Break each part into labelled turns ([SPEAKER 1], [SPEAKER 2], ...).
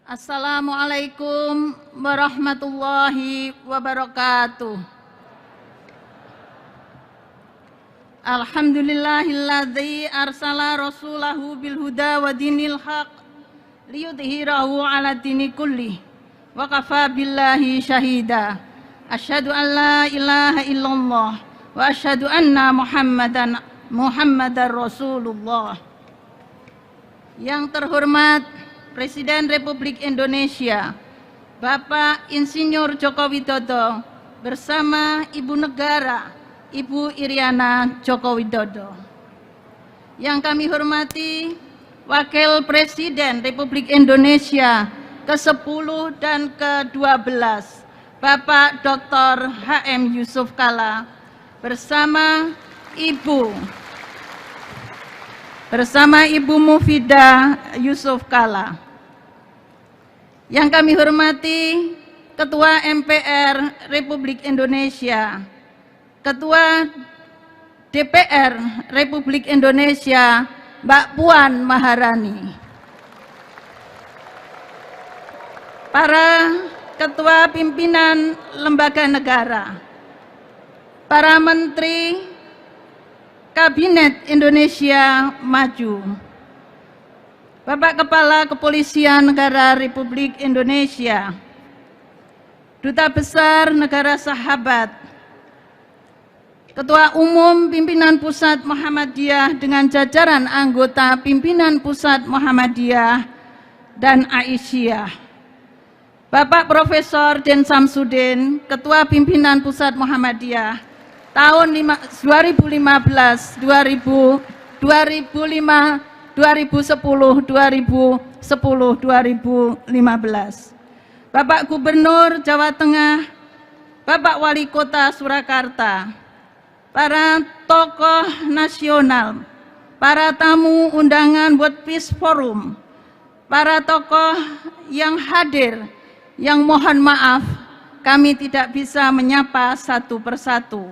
[SPEAKER 1] Assalamualaikum warahmatullahi wabarakatuh. Alhamdulillahilladzi arsala rasulahu bil huda wa dinil haq liyudhhirahu ala dini kulli wa kafa billahi syahida. Asyhadu an la ilaha illallah wa asyhadu anna Muhammadar Rasulullah. Yang terhormat Presiden Republik Indonesia Bapak Insinyur Joko Widodo bersama Ibu Negara Ibu Iriana Joko Widodo. Yang kami hormati Wakil Presiden Republik Indonesia ke-10 dan ke-12 Bapak Dr. H.M. Yusuf Kalla bersama Ibu Mufidah Yusuf Kalla. Yang kami hormati Ketua MPR Republik Indonesia, Ketua DPR Republik Indonesia Mbak Puan Maharani, para Ketua Pimpinan Lembaga Negara, para Menteri Kabinet Indonesia Maju, Bapak Kepala Kepolisian Negara Republik Indonesia, Duta Besar Negara Sahabat, Ketua Umum Pimpinan Pusat Muhammadiyah dengan jajaran anggota Pimpinan Pusat Muhammadiyah dan Aisyah, Bapak Profesor Den Samsudin, Ketua Pimpinan Pusat Muhammadiyah tahun 2010, 2015, Bapak Gubernur Jawa Tengah, Bapak Wali Kota Surakarta, para tokoh nasional, para tamu undangan World Peace Forum, para tokoh yang hadir, yang mohon maaf kami tidak bisa menyapa satu persatu.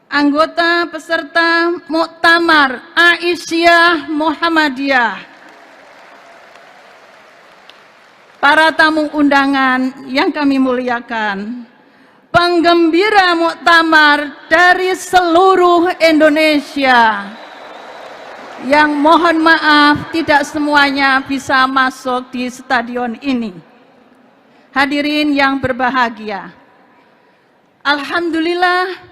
[SPEAKER 1] Anggota peserta Muktamar Aisyah Muhammadiyah, para tamu undangan yang kami muliakan, penggembira muktamar dari seluruh Indonesia yang mohon maaf tidak semuanya bisa masuk di stadion ini. Hadirin yang berbahagia, alhamdulillah,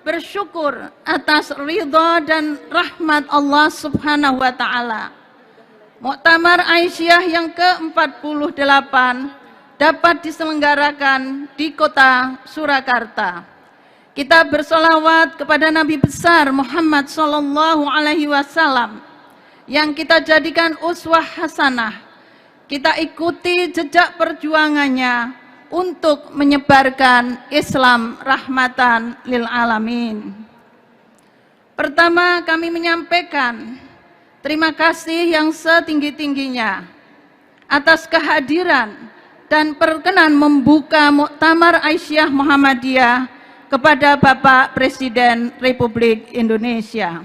[SPEAKER 1] bersyukur atas ridha dan rahmat Allah Subhanahu wa Ta'ala. Muktamar Aisyah yang ke-48 dapat diselenggarakan di kota Surakarta. Kita bersolawat kepada Nabi besar Muhammad Sallallahu Alaihi Wasallam yang kita jadikan uswah hasanah. Kita ikuti jejak perjuangannya untuk menyebarkan Islam rahmatan lil alamin. Pertama, kami menyampaikan terima kasih yang setinggi-tingginya atas kehadiran dan perkenan membuka Muktamar Aisyah Muhammadiyah kepada Bapak Presiden Republik Indonesia.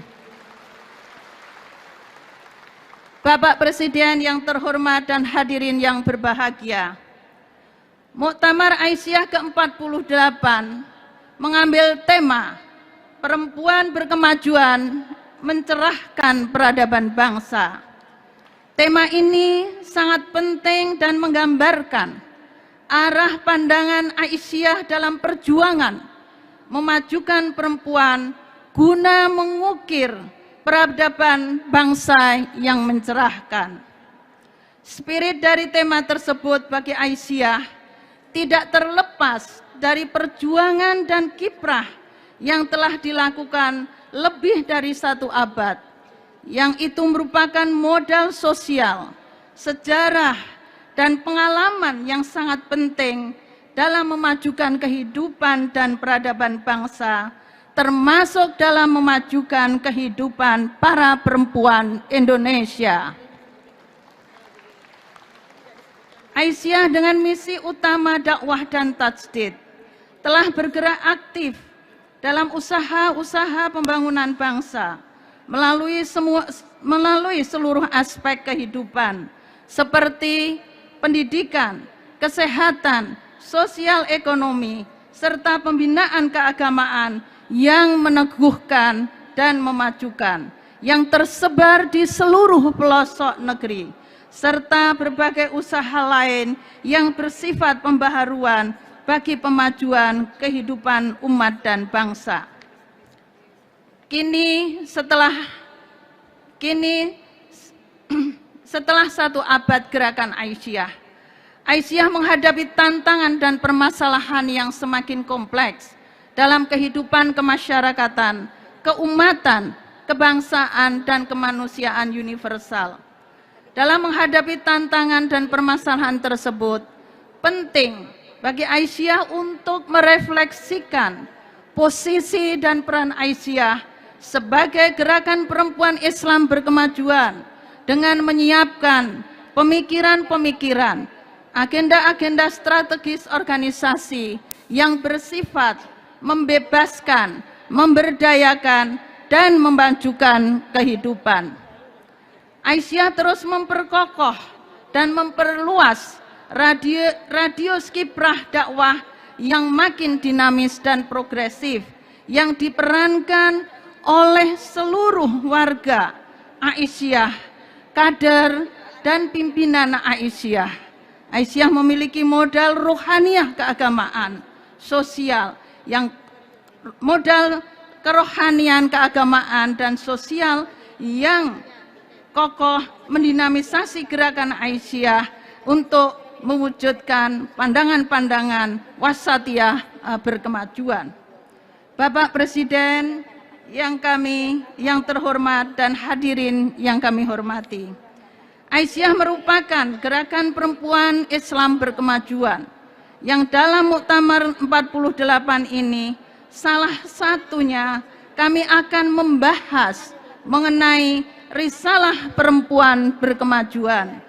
[SPEAKER 1] Bapak Presiden yang terhormat dan hadirin yang berbahagia, Muktamar Aisyah ke-48 mengambil tema perempuan berkemajuan mencerahkan peradaban bangsa. Tema ini sangat penting dan menggambarkan arah pandangan Aisyah dalam perjuangan memajukan perempuan guna mengukir peradaban bangsa yang mencerahkan. Spirit dari tema tersebut bagi Aisyah tidak terlepas dari perjuangan dan kiprah yang telah dilakukan lebih dari 1 abad, yang itu merupakan modal sosial, sejarah, dan pengalaman yang sangat penting dalam memajukan kehidupan dan peradaban bangsa, termasuk dalam memajukan kehidupan para perempuan Indonesia. Aisyah dengan misi utama dakwah dan tajdid telah bergerak aktif dalam usaha-usaha pembangunan bangsa melalui seluruh aspek kehidupan seperti pendidikan, kesehatan, sosial ekonomi, serta pembinaan keagamaan yang meneguhkan dan memajukan, yang tersebar di seluruh pelosok negeri, serta berbagai usaha lain yang bersifat pembaharuan bagi pemajuan kehidupan umat dan bangsa. Kini setelah 1 abad gerakan Aisyah menghadapi tantangan dan permasalahan yang semakin kompleks dalam kehidupan kemasyarakatan, keumatan, kebangsaan, dan kemanusiaan universal. Dalam menghadapi tantangan dan permasalahan tersebut, penting bagi Aisyah untuk merefleksikan posisi dan peran Aisyah sebagai gerakan perempuan Islam berkemajuan dengan menyiapkan pemikiran-pemikiran, agenda-agenda strategis organisasi yang bersifat membebaskan, memberdayakan, dan memajukan kehidupan. Aisyah terus memperkokoh dan memperluas radius kiprah dakwah yang makin dinamis dan progresif yang diperankan oleh seluruh warga Aisyah, kader, dan pimpinan Aisyah. Aisyah memiliki modal rohaniah keagamaan, sosial, yang modal kerohanian keagamaan dan sosial yang kokoh mendinamisasi gerakan Aisyah untuk mewujudkan pandangan-pandangan wasatiyah berkemajuan. Bapak Presiden yang terhormat dan hadirin yang kami hormati, Aisyah merupakan gerakan perempuan Islam berkemajuan yang dalam Muktamar 48 ini salah satunya kami akan membahas mengenai risalah perempuan berkemajuan.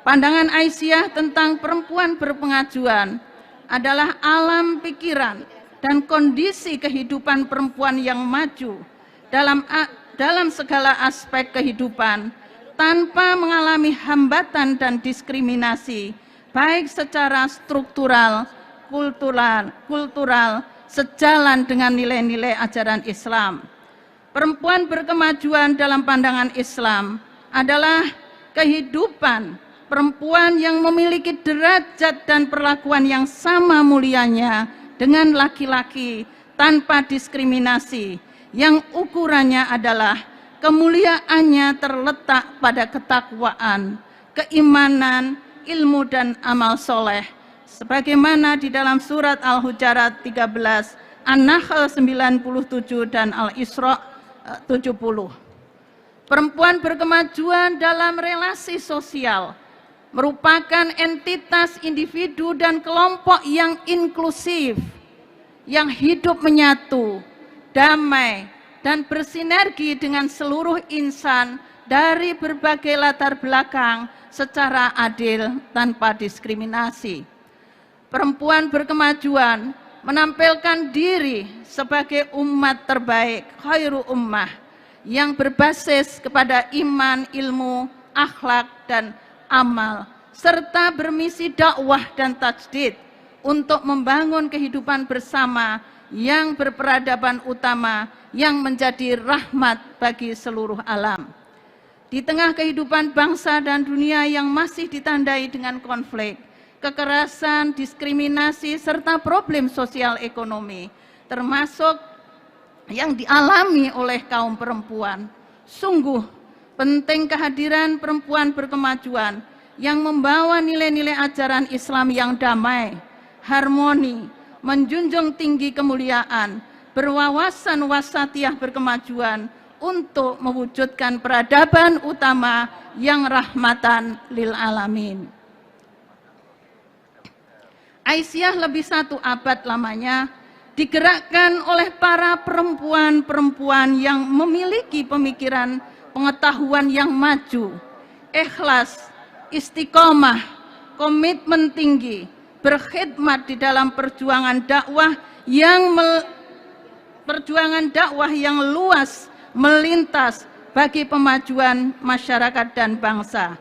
[SPEAKER 1] Pandangan Aisyah tentang perempuan berpengajuan adalah alam pikiran dan kondisi kehidupan perempuan yang maju dalam segala aspek kehidupan tanpa mengalami hambatan dan diskriminasi, baik secara struktural, kultural, sejalan dengan nilai-nilai ajaran Islam. Perempuan berkemajuan dalam pandangan Islam adalah kehidupan perempuan yang memiliki derajat dan perlakuan yang sama mulianya dengan laki-laki tanpa diskriminasi, yang ukurannya adalah kemuliaannya terletak pada ketakwaan, keimanan, ilmu, dan amal soleh, sebagaimana di dalam surat Al-Hujurat 13, An-Nahl 97, dan Al-Isra 70. Perempuan berkemajuan dalam relasi sosial merupakan entitas individu dan kelompok yang inklusif, yang hidup menyatu, damai, dan bersinergi dengan seluruh insan dari berbagai latar belakang secara adil tanpa diskriminasi. Perempuan berkemajuan menampilkan diri sebagai umat terbaik, khairu ummah, yang berbasis kepada iman, ilmu, akhlak, dan amal, serta bermisi dakwah dan tajdid untuk membangun kehidupan bersama yang berperadaban utama yang menjadi rahmat bagi seluruh alam. Di tengah kehidupan bangsa dan dunia yang masih ditandai dengan konflik, kekerasan, diskriminasi, serta problem sosial ekonomi, termasuk yang dialami oleh kaum perempuan, sungguh penting kehadiran perempuan berkemajuan yang membawa nilai-nilai ajaran Islam yang damai, harmoni, menjunjung tinggi kemuliaan, berwawasan wasatiyah berkemajuan untuk mewujudkan peradaban utama yang rahmatan lil alamin. Aisyah lebih 1 abad lamanya digerakkan oleh para perempuan-perempuan yang memiliki pemikiran pengetahuan yang maju, ikhlas, istiqomah, komitmen tinggi, berkhidmat di dalam perjuangan dakwah yang luas, melintas bagi pemajuan masyarakat dan bangsa.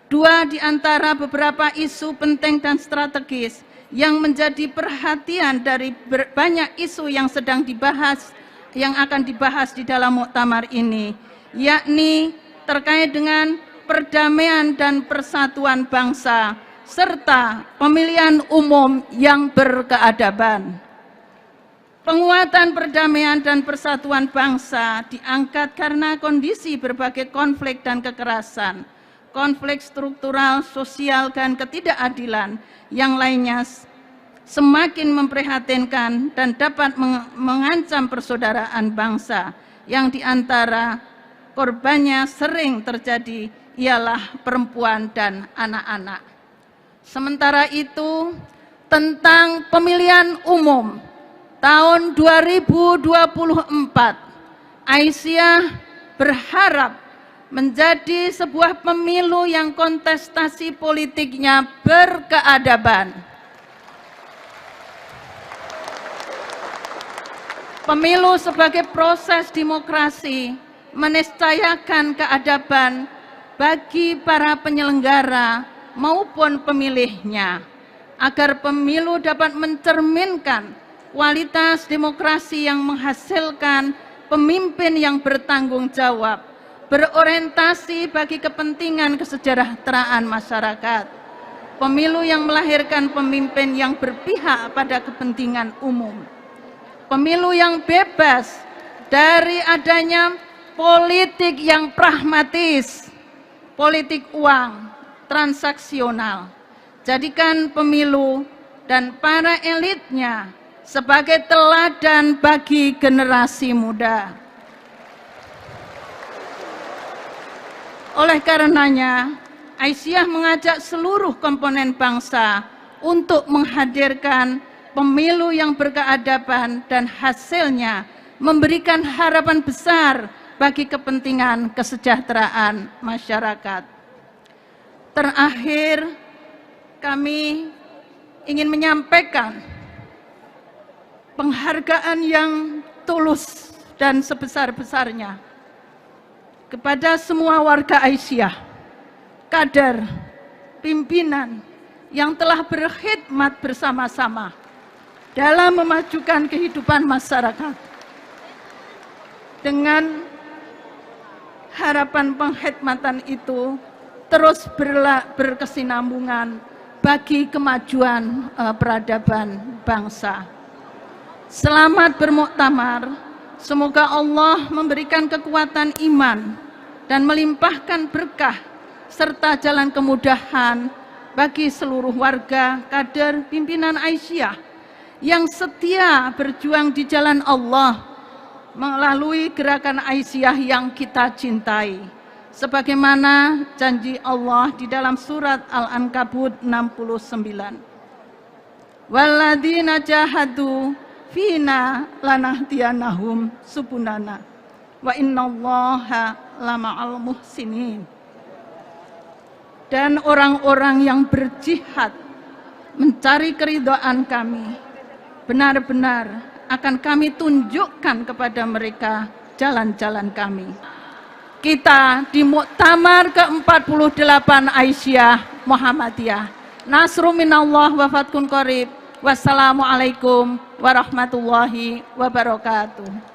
[SPEAKER 1] Dua di antara beberapa isu penting dan strategis yang menjadi perhatian dari banyak isu yang sedang dibahas, yang akan dibahas di dalam muktamar ini, yakni terkait dengan perdamaian dan persatuan bangsa, serta pemilihan umum yang berkeadaban. Penguatan perdamaian dan persatuan bangsa diangkat karena kondisi berbagai konflik dan kekerasan, konflik struktural, sosial, dan ketidakadilan yang lainnya semakin memprihatinkan dan dapat mengancam persaudaraan bangsa, yang diantara korbannya sering terjadi ialah perempuan dan anak-anak. Sementara itu, tentang pemilihan umum tahun 2024, Aisyah berharap menjadi sebuah pemilu yang kontestasi politiknya berkeadaban. Pemilu sebagai proses demokrasi meniscayakan keadaban bagi para penyelenggara maupun pemilihnya, agar pemilu dapat mencerminkan kualitas demokrasi yang menghasilkan pemimpin yang bertanggung jawab, berorientasi bagi kepentingan kesejahteraan masyarakat. Pemilu yang melahirkan pemimpin yang berpihak pada kepentingan umum. Pemilu yang bebas dari adanya politik yang pragmatis, politik uang, transaksional. Jadikan pemilu dan para elitnya sebagai teladan bagi generasi muda. Oleh karenanya, Aisyah mengajak seluruh komponen bangsa untuk menghadirkan pemilu yang berkeadaban dan hasilnya memberikan harapan besar bagi kepentingan kesejahteraan masyarakat. Terakhir, kami ingin menyampaikan penghargaan yang tulus dan sebesar-besarnya kepada semua warga Aisyah, kader, pimpinan yang telah berkhidmat bersama-sama dalam memajukan kehidupan masyarakat. Dengan harapan pengkhidmatan itu terus berkesinambungan bagi kemajuan peradaban bangsa. Selamat bermuktamar, semoga Allah memberikan kekuatan iman dan melimpahkan berkah serta jalan kemudahan bagi seluruh warga, kader, pimpinan Aisyah yang setia berjuang di jalan Allah melalui gerakan Aisyah yang kita cintai, sebagaimana janji Allah di dalam surat Al-Ankabut 69. Walladzina jahadu fina lanahdiyanahum subulana wa innallaha lama'al muhsinin. Dan orang-orang yang berjihad mencari keridhaan kami, benar-benar akan kami tunjukkan kepada mereka jalan-jalan kami. Kita di muktamar ke-48 Aisyah Muhammadiyah. Nasru minallah wa fathun qarib. Wassalamualaikum warahmatullahi wabarakatuh.